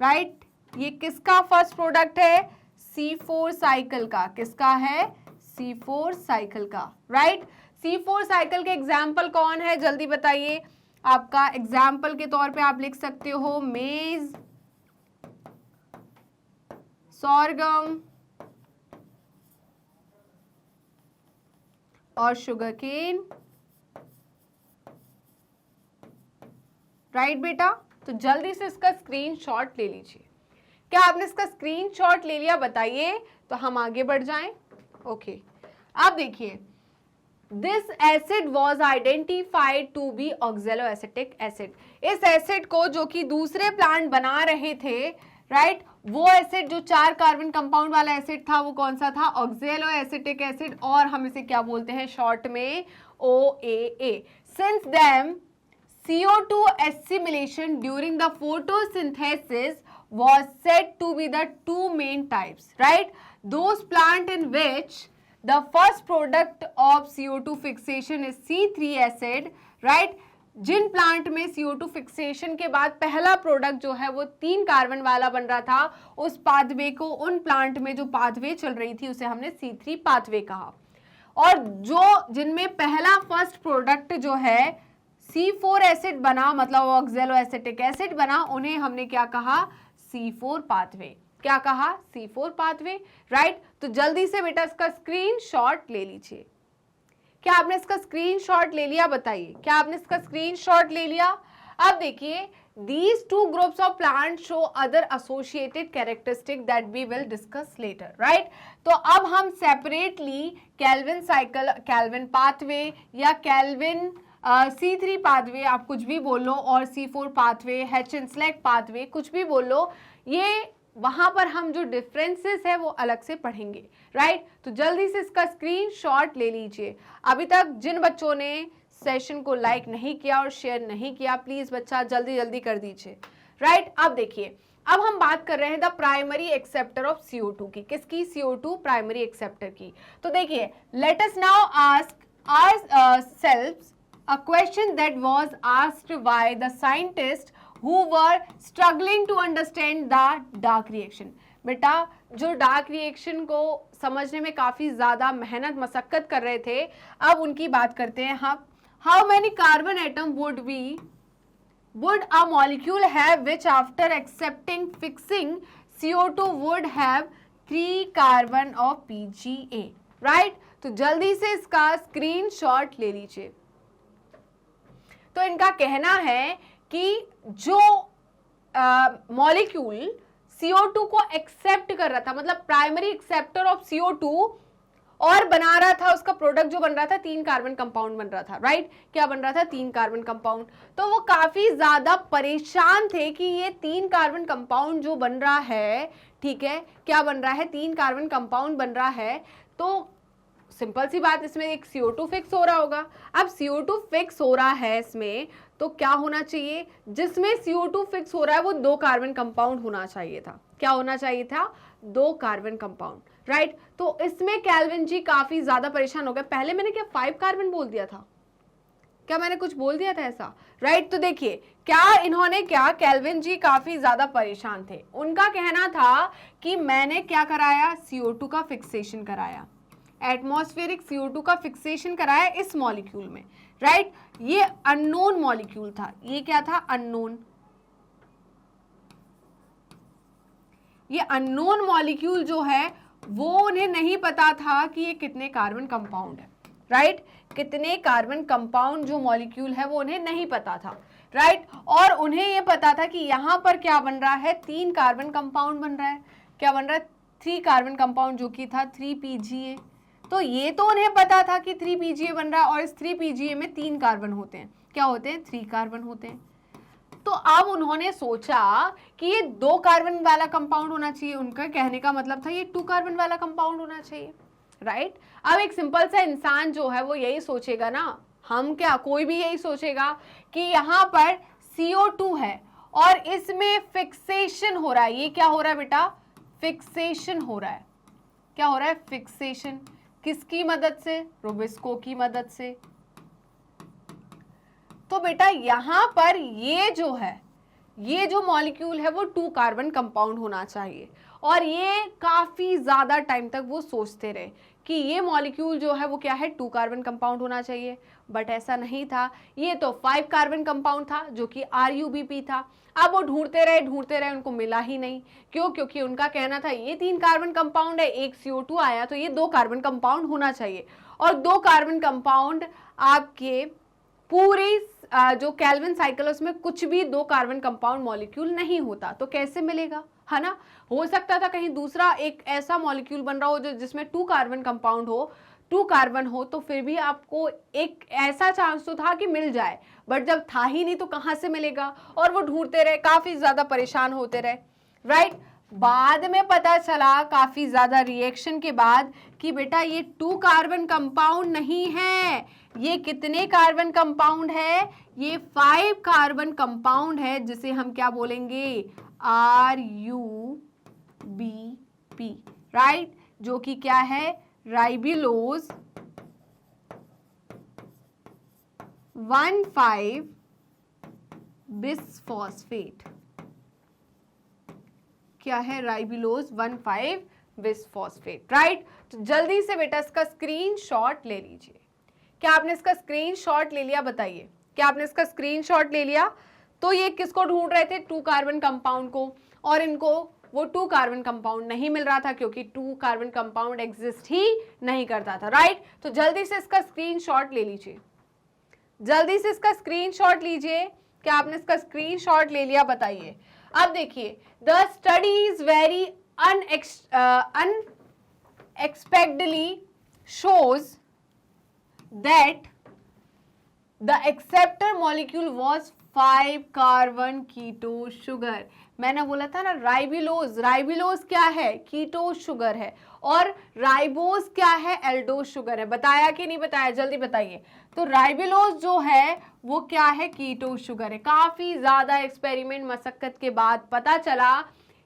राइट, ये किसका फर्स्ट प्रोडक्ट है? C4 साइकिल का। किसका है? C4 साइकिल का। राइट, C4 साइकिल के एग्जाम्पल कौन है? जल्दी बताइए। आपका एग्जाम्पल के तौर पे आप लिख सकते हो मेज, सॉर्गम और शुगरकेन। राइट बेटा, तो जल्दी से इसका स्क्रीनशॉट ले लीजिए। क्या आपने इसका स्क्रीनशॉट ले लिया बताइए, तो हम आगे बढ़ जाएं। ओके, अब देखिए, this acid was identified to be oxaloacetic acid. इस एसिड को जो कि दूसरे प्लांट बना रहे थे, राइट, वो एसिड जो 4 कार्बन कंपाउंड वाला एसिड था वो कौन सा था? ऑक्सैलोएसिटिक एसिड, और हम इसे क्या बोलते हैं शॉर्ट में? OAA। Since then CO2 assimilation during the photosynthesis was said to be the 2 main types, right? Those plant in which the first product of CO2 fixation is C3 acid, right? जिन plant में CO2 fixation के बाद पहला product जो है वो 3 carbon वाला बन रहा था, उस पाथवे को, उन प्लांट में जो पाथवे चल रही थी उसे हमने C3 पाथवे कहा। और जो जिनमें पहला फर्स्ट प्रोडक्ट जो है C4 एसिड बना, मतलब ऑक्सैलोएसिटिक एसिड बना, उन्हें हमने क्या कहा? C4 pathway. क्या कहा? C4 pathway. राइट, तो जल्दी से बेटा इसका स्क्रीनशॉट ले लीजिए। क्या आपने इसका स्क्रीनशॉट ले लिया? बताइए, क्या आपने इसका स्क्रीनशॉट ले लिया? अब देखिए, these two groups of plants show other associated characteristic that we will discuss later, right? तो अब हम separately Calvin cycle, Calvin pathway या कैल्विन C3 पाथवे, आप कुछ भी बोल लो, और C4 पाथवे, हेचेनस्लेक पाथवे, कुछ भी बोल लो, ये वहां पर हम जो डिफरेंसेस है वो अलग से पढ़ेंगे। राइट, तो जल्दी से इसका स्क्रीनशॉट ले लीजिए। अभी तक जिन बच्चों ने सेशन को लाइक नहीं किया और शेयर नहीं किया, प्लीज बच्चा जल्दी जल्दी कर दीजिए। राइट, अब देखिए, अब हम बात कर रहे हैं the primary acceptor of CO2 की। किसकी? CO2 प्राइमरी एक्सेप्टर की। तो देखिए, late us now ask ourselves a question that was asked by the scientists who were struggling to understand the dark reaction। बेटा, जो डार्क रिएक्शन को समझने में काफी ज्यादा मेहनत मशक्कत कर रहे थे, अब उनकी बात करते हैं हम। How many carbon atom would a molecule have which after accepting fixing CO2 would have 3 carbon of PGA? Right, तो जल्दी से इसका स्क्रीनशॉट ले लीजिए। तो इनका कहना है कि जो मॉलिक्यूल CO2 को एक्सेप्ट कर रहा था, मतलब प्राइमरी एक्सेप्टर ऑफ CO2, और बना रहा था, उसका प्रोडक्ट जो बन रहा था 3 कार्बन कंपाउंड बन रहा था। राइट, क्या बन रहा था? 3 कार्बन कंपाउंड। तो वो काफी ज्यादा परेशान थे कि ये 3 कार्बन कंपाउंड जो बन रहा है, ठीक है, क्या बन रहा है? 3 कार्बन कंपाउंड बन रहा है। तो सिंपल सी बात, इसमें एक CO2 फिक्स हो रहा होगा। अब CO2 फिक्स हो रहा है इसमें, तो क्या होना चाहिए? जिसमें CO2 फिक्स हो रहा है वो 2 कार्बन कंपाउंड होना चाहिए था। क्या होना चाहिए था? 2 कार्बन कंपाउंड। राइट, तो इसमें कैल्विन जी काफी ज्यादा परेशान हो गए। पहले मैंने क्या 5 कार्बन बोल दिया था? क्या मैंने कुछ बोल दिया था ऐसा? राइट, तो देखिए, क्या इन्होंने, क्या कैल्विन जी काफी ज्यादा परेशान थे। उनका कहना था कि मैंने क्या कराया? CO2 का फिक्सेशन कराया, एटमॉस्फेरिक CO2 का फिक्सेशन कराया इस मॉलिक्यूल में। राइट, ये अननोन मॉलिक्यूल था। ये क्या था? अननोन। ये अननोन मॉलिक्यूल जो है वो उन्हें नहीं पता था कि ये कितने कार्बन कंपाउंड है। राइट, कितने कार्बन कंपाउंड जो मॉलिक्यूल है वो उन्हें नहीं पता था। राइट, और उन्हें ये पता था कि यहां पर क्या बन रहा है? 3 कार्बन कंपाउंड बन रहा है। क्या बन रहा है? 3 कार्बन कंपाउंड, जो कि था 3 PGA। तो ये तो उन्हें पता था कि 3 PGA बन रहा है, और इस 3 PGA में 3 कार्बन होते हैं। क्या होते हैं? 3 कार्बन होते हैं। तो अब उन्होंने सोचा कि ये 2 कार्बन वाला कंपाउंड होना चाहिए। उनका कहने का मतलब था ये 2 कार्बन वाला कंपाउंड होना चाहिए। राइट, अब एक सिंपल सा इंसान जो है वो यही सोचेगा ना, हम क्या, कोई भी यही सोचेगा कि यहाँ पर CO2 है और इसमें फिक्सेशन हो रहा है। ये क्या हो रहा है बेटा? फिक्सेशन हो रहा है। क्या हो रहा है? फिक्सेशन। किसकी मदद से? रोबिस्को की मदद से। तो बेटा यहां पर ये जो है, ये जो मॉलिक्यूल है वो 2 कार्बन कंपाउंड होना चाहिए। और ये काफी ज्यादा टाइम तक वो सोचते रहे कि ये मॉलिक्यूल जो है वो क्या है 2 कार्बन कंपाउंड होना चाहिए, बट ऐसा नहीं था, ये तो 5 कार्बन कंपाउंड था जो कि RUBP था। अब वो ढूंढते रहे, उनको मिला ही नहीं। क्यों? क्योंकि उनका कहना था ये 3 कार्बन कंपाउंड है, एक CO2 आया तो ये 2 कार्बन कंपाउंड होना चाहिए, और 2 कार्बन कंपाउंड आपके पूरी जो केल्विन साइकिल है उसमें कुछ भी 2 कार्बन कंपाउंड मॉलिक्यूल नहीं होता, तो कैसे मिलेगा, है ना। हो सकता था कहीं दूसरा एक ऐसा मॉलिक्यूल बन रहा हो जो जिसमें 2 कार्बन कंपाउंड हो, 2 कार्बन हो, तो फिर भी आपको एक ऐसा चांस तो था कि मिल जाए, बट जब था ही नहीं तो कहाँ से मिलेगा। और वो ढूंढते रहे, काफी ज्यादा परेशान होते रहे, राइट। बाद में पता चला काफी ज्यादा रिएक्शन के बाद कि बेटा ये 2 कार्बन कंपाउंड नहीं है, ये कितने कार्बन कंपाउंड है, ये 5 कार्बन कंपाउंड है, जिसे हम क्या बोलेंगे RUBP, राइट, जो कि क्या है राइबिलोज 1,5 बिसफॉस्फेट। क्या है राइबिलोज 1,5 बिसफॉस्फेट, राइट। तो जल्दी से बेटा इसका स्क्रीनशॉट ले लीजिए। क्या आपने इसका स्क्रीनशॉट ले लिया? बताइए, क्या आपने इसका स्क्रीनशॉट ले लिया? तो ये किसको ढूंढ रहे थे? 2 कार्बन कंपाउंड को, और इनको वो 2 कार्बन कंपाउंड नहीं मिल रहा था क्योंकि 2 कार्बन कंपाउंड एग्जिस्ट ही नहीं करता था, राइट। तो जल्दी से इसका स्क्रीनशॉट ले लीजिए, जल्दी से इसका स्क्रीनशॉट लीजिए। क्या आपने इसका स्क्रीनशॉट ले लिया? बताइए। अब देखिए, the study is very unexpectedly shows that the acceptor molecule was 5 carbon keto sugar. मैंने बोला था ना राइबिलोज, राइबिलोज क्या है? कीटो शुगर है, और राइबोज क्या है? एल्डोज शुगर है। बताया कि नहीं बताया? जल्दी बताइए। तो राइबिलोज जो है वो क्या है? कीटो शुगर है। काफी ज्यादा एक्सपेरिमेंट मशक्कत के बाद पता चला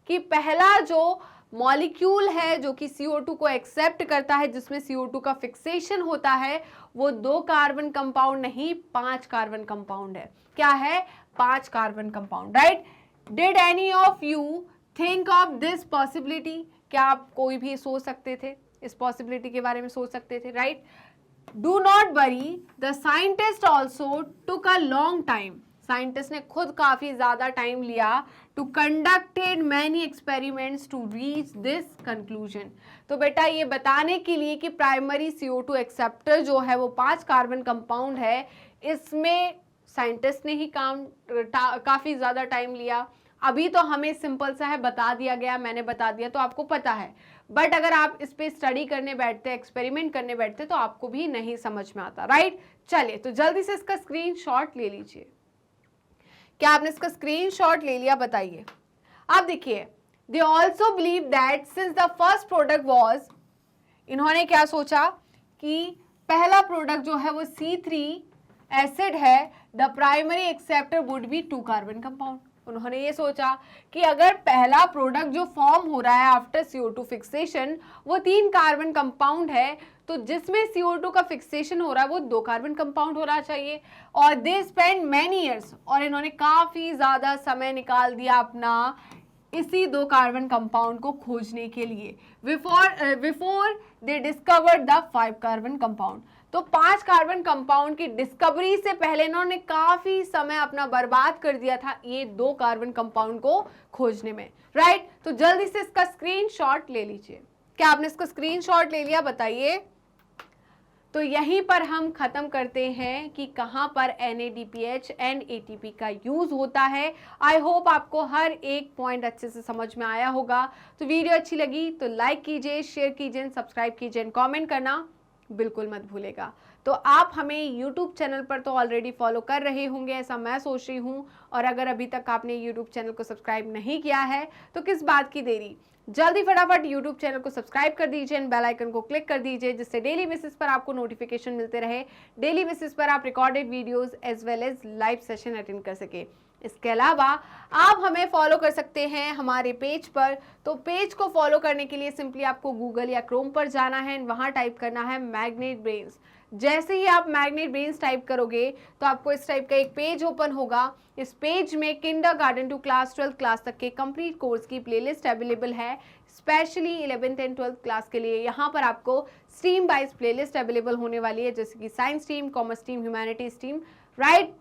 कि पहला जो मॉलिक्यूल है जो कि CO2 को एक्सेप्ट करता है, जिसमें CO2 का फिक्सेशन होता है, वो 2 कार्बन कंपाउंड नहीं 5 कार्बन कंपाउंड है। क्या है? 5 carbon compound, right. Did any of you think of this possibility? क्या आप कोई भी सोच सकते थे, इस पॉसिबिलिटी के बारे में सोच सकते थे, right. Do not worry, the scientist also took a long time. Scientist ने खुद काफी ज्यादा टाइम लिया to conducted many experiments to reach this conclusion. तो बेटा ये बताने के लिए कि प्राइमरी CO2 एक्सेप्टर जो है वो 5 कार्बन कंपाउंड है, इसमें साइंटिस्ट ने ही काफी ज्यादा टाइम लिया। अभी तो हमें सिंपल सा है, बता दिया गया, मैंने बता दिया तो आपको पता है, बट अगर आप इस पे स्टडी करने बैठते, एक्सपेरिमेंट करने बैठते, तो आपको भी नहीं समझ में आता, राइट। चलिए, तो जल्दी से इसका स्क्रीनशॉट ले लीजिए। क्या आपने इसका स्क्रीनशॉट ले लिया? बताइए। अब देखिए, they also believe that since the first product was, इन्होंने क्या सोचा कि पहला प्रोडक्ट जो है वो C3 एसिड है, the primary acceptor would be 2 carbon compound. उन्होंने ये सोचा कि अगर पहला प्रोडक्ट जो फॉर्म हो रहा है आफ्टर CO2 फिक्सेशन वो 3 कार्बन कंपाउंड है, तो जिसमें CO2 का फिक्सेशन हो रहा है वो 2 कार्बन कंपाउंड होना चाहिए। और दे स्पेंड मैनी ईयर्स, और इन्होंने काफी ज्यादा समय निकाल दिया अपना इसी 2 कार्बन कंपाउंड को खोजने के लिए, before they discovered the 5 carbon compound. तो 5 कार्बन कंपाउंड की डिस्कवरी से पहले इन्होंने काफी समय अपना बर्बाद कर दिया था ये 2 कार्बन कंपाउंड को खोजने में, राइट। तो जल्दी से इसका स्क्रीनशॉट ले लीजिए। क्या आपने इसका स्क्रीनशॉट ले लिया? बताइए। तो यहीं पर हम खत्म करते हैं कि कहां पर NADPH एंड ATP का यूज होता है। आई होप आपको हर एक पॉइंट अच्छे से समझ में आया होगा। तो वीडियो अच्छी लगी तो लाइक कीजिए, शेयर कीजिए, सब्सक्राइब कीजिए, कमेंट करना बिल्कुल मत भूलेगा। तो आप हमें YouTube चैनल पर तो ऑलरेडी फॉलो कर रहे होंगे, ऐसा मैं सोच रही हूँ, और अगर अभी तक आपने YouTube चैनल को सब्सक्राइब नहीं किया है तो किस बात की देरी, जल्दी फटाफट YouTube चैनल को सब्सक्राइब कर दीजिए एंड बेल आइकन को क्लिक कर दीजिए, जिससे डेली बेसिस पर आपको नोटिफिकेशन मिलते रहे, डेली बेसिस पर आप recorded videos as well as live session attend कर सके। इसके अलावा आप हमें फॉलो कर सकते हैं हमारे पेज पर। तो पेज को फॉलो करने के लिए सिंपली आपको गूगल या क्रोम पर जाना है, वहां टाइप करना है मैग्नेट ब्रेन्स। जैसे ही आप मैग्नेट ब्रेन्स टाइप करोगे तो आपको इस टाइप का एक पेज ओपन होगा। इस पेज में किंडरगार्टन टू क्लास 12 क्लास तक के कंप्लीट कोर्स की प्लेलिस्ट अवेलेबल है, specially 11th and 12th class के लिए। यहाँ पर आपको स्ट्रीम वाइज प्लेलिस्ट अवेलेबल होने वाली है, जैसे कि science stream, commerce stream, humanity stream, right.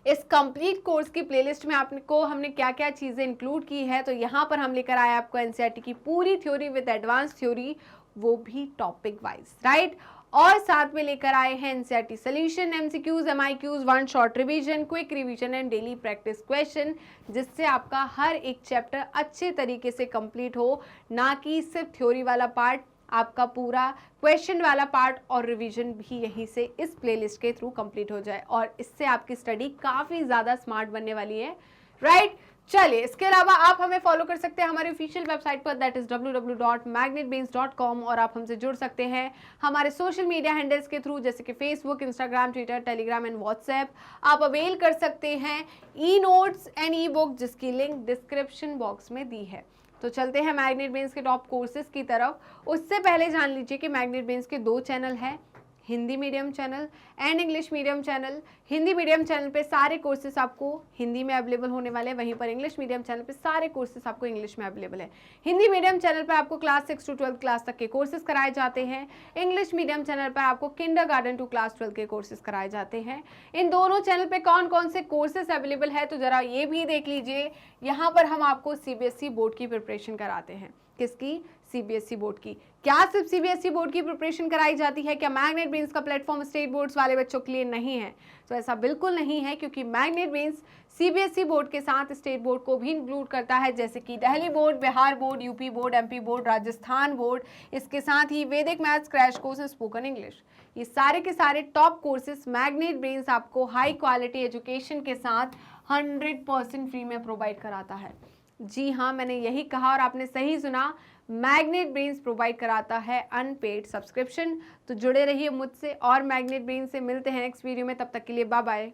इस कंप्लीट कोर्स की प्लेलिस्ट में आपको हमने क्या क्या चीज़ें इंक्लूड की है, तो यहाँ पर हम लेकर आए आपको एनसीईआरटी की पूरी थ्योरी विद एडवांस थ्योरी, वो भी टॉपिक वाइज, राइट। और साथ में लेकर आए हैं NCERT solution, MCQs, MIQs, one short revision, quick revision and daily practice question, जिससे आपका हर एक चैप्टर अच्छे तरीके से कंप्लीट हो, ना कि सिर्फ थ्योरी वाला पार्ट, आपका पूरा क्वेश्चन वाला पार्ट और रिवीजन भी यहीं से इस प्लेलिस्ट के थ्रू कंप्लीट हो जाए, और इससे आपकी स्टडी काफ़ी ज़्यादा स्मार्ट बनने वाली है, राइट। चलिए, इसके अलावा आप हमें फॉलो कर सकते हैं हमारे ऑफिशियल वेबसाइट पर, दैट इज www.magnetbrains.com, और आप हमसे जुड़ सकते हैं हमारे सोशल मीडिया हैंडल्स के थ्रू, जैसे कि Facebook, Instagram, Twitter, Telegram and WhatsApp. आप अवेल कर सकते हैं e notes and E book, जिसकी लिंक डिस्क्रिप्शन बॉक्स में दी है। तो चलते हैं मैग्नेट ब्रेन्स के टॉप कोर्सेज की तरफ। उससे पहले जान लीजिए कि मैग्नेट ब्रेन्स के 2 चैनल हैं, Hindi medium channel and English medium channel. Hindi medium channel पे सारे कोर्सेज आपको हिंदी में अवेलेबल होने वाले हैं, वहीं पर इंग्लिश मीडियम चैनल पे सारे कोर्सेज आपको इंग्लिश में अवेलेबल है। हिंदी मीडियम चैनल पर आपको क्लास 6 to 12 क्लास तक के कोर्सेज कराए जाते हैं, इंग्लिश मीडियम चैनल पर आपको किंडरगार्टन टू क्लास 12 के कोर्सेज कराए जाते हैं। इन दोनों चैनल पे कौन कौन से कोर्सेज अवेलेबल है, तो जरा ये भी देख लीजिए। यहाँ पर हम आपको सीबीएसई बोर्ड की प्रिपरेशन कराते हैं। किसकी? सीबीएसई बोर्ड की। क्या सिर्फ सीबीएसई बोर्ड की प्रिपरेशन कराई जाती है? क्या मैग्नेट ब्रेन्स का प्लेटफॉर्म स्टेट बोर्ड्स वाले बच्चों के लिए नहीं है? तो ऐसा बिल्कुल नहीं है, क्योंकि मैग्नेट ब्रेन्स सीबीएसई बोर्ड के साथ स्टेट बोर्ड को भी इंक्लूड करता है, जैसे कि Delhi board, Bihar board, UP board, MP board, Rajasthan board. इसके साथ ही वैदिक maths crash course, spoken English, ये सारे के सारे टॉप कोर्सेज मैग्नेट ब्रेन्स आपको हाई क्वालिटी एजुकेशन के साथ 100% फ्री में प्रोवाइड कराता है। जी हाँ, मैंने यही कहा और आपने सही सुना, मैग्नेट ब्रेन्स प्रोवाइड कराता है अनपेड सब्सक्रिप्शन। तो जुड़े रहिए मुझसे, और मैग्नेट ब्रेन्स से मिलते हैं नेक्स्ट वीडियो में। तब तक के लिए बाय बाय।